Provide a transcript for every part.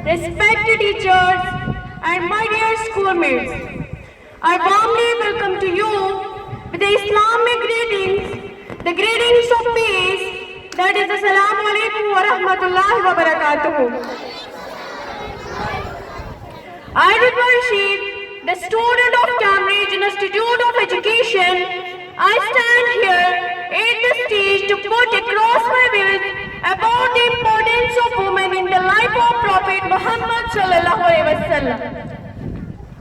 respected teachers, and my dear schoolmates, I warmly welcome to you with the Islamic greetings, the greetings of peace, that is Assalamu alaikum wa rahmatullahi wa barakatuh. I, Ridwan Rashid, the student of Cambridge Institute of Education, I stand here at the stage to put across my views about the importance of women in the life of Prophet Muhammad sallallahu alaihi wasallam.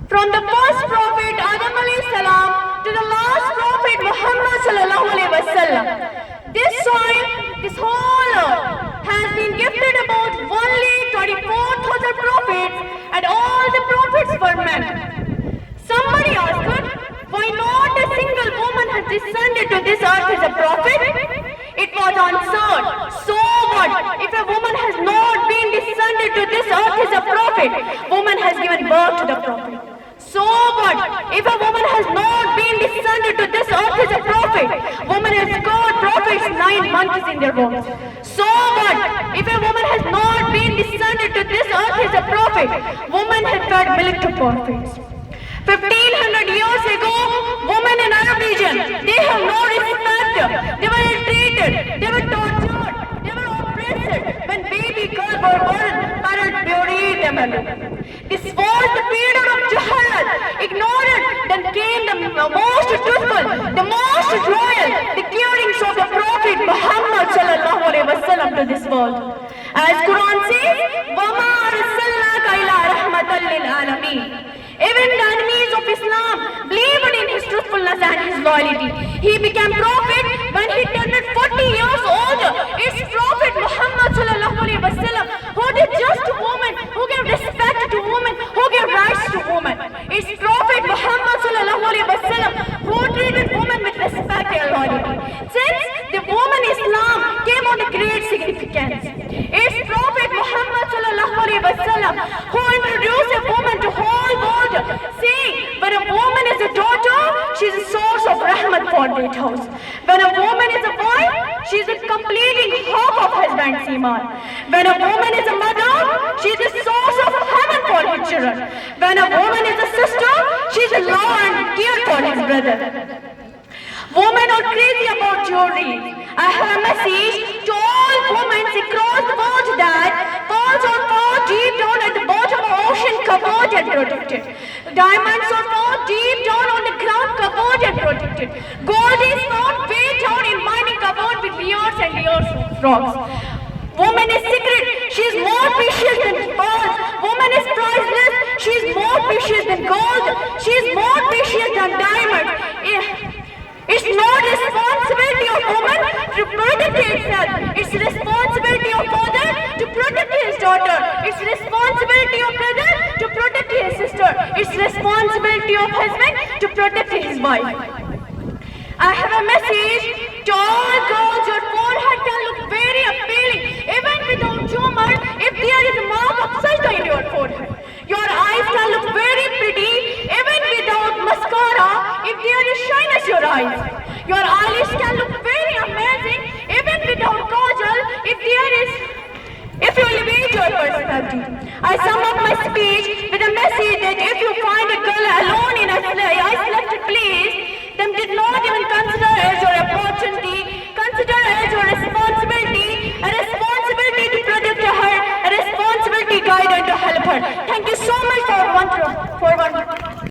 From the first Prophet Adam alayhi salam to the last Prophet Muhammad sallallahu alaihi wasallam, this soil, this whole earth has been gifted about only 24,000 prophets, and all the prophets were men. Somebody asked, why not a single woman has descended to this earth as a prophet? It was answered, so what if a woman has not been descended to this earth as a prophet? Woman has given birth to the prophet. So what if a woman has not been descended to this earth as a prophet? Woman has got prophets 9 months in their womb. So what if a woman has not been descended to this earth as a prophet? Woman has got milk to prophets. 1500 years ago, women in Arab region, they have no respect. They were treated, they were tortured, they were oppressed. When baby girls were born, parents buried them alone. This was the period of Jahalat, ignorant. Then came the most truthful, the most royal, the curings of the Prophet Muhammad sallallahu alaihi wasallam to this world. As Quran says, وَمَا أَرْسَلْنَاكَ إِلَّا رَحْمَةً لِلْعَالَمِينَ. Even the enemies of Islam believed in his truthfulness and his loyalty. He became prophet when he turned 40 years old. It's Prophet Muhammad sallallahu alaihi wasallam who did just to women, who gave respect to women, who gave rights to women. It's Prophet Muhammad sallallahu alaihi wasallam who treated women with respect and loyalty. Since the woman Islam came on a great significance. It's Prophet Muhammad sallallahu alaihi wasallam who introduced a woman to whole world, saying, when a woman is a daughter, she is a source of rahmat for that house. When a woman is a wife, she is a completing hope of husband's iman. When a woman is a mother, she is a source of heaven for his children. When a woman is a sister, she is a love and care for his brother. Women are crazy about jewelry. I have a message to all women across the world that pearls are found deep down at the bottom of ocean, covered and protected. Diamonds are found deep down on the ground, covered and protected. Gold is found way down in mining, covered with layers and layers of rocks. Woman is secret. She is more precious than pearls. Woman is priceless. She is more precious than gold. She is more precious than diamonds. It's not responsibility of woman to protect herself. It's responsibility of father to protect his daughter. It's responsibility of brother to protect his sister. It's responsibility of husband to protect his wife. I have a message to all girls. Your forehead can look very appealing even without tumor if there is a mark of sajda in your forehead. Your eyes can look very pretty even without mascara if there is shyness in your eyes. Your eyelids can look very amazing even without kajal if you elevate your personality. I sum up my speech with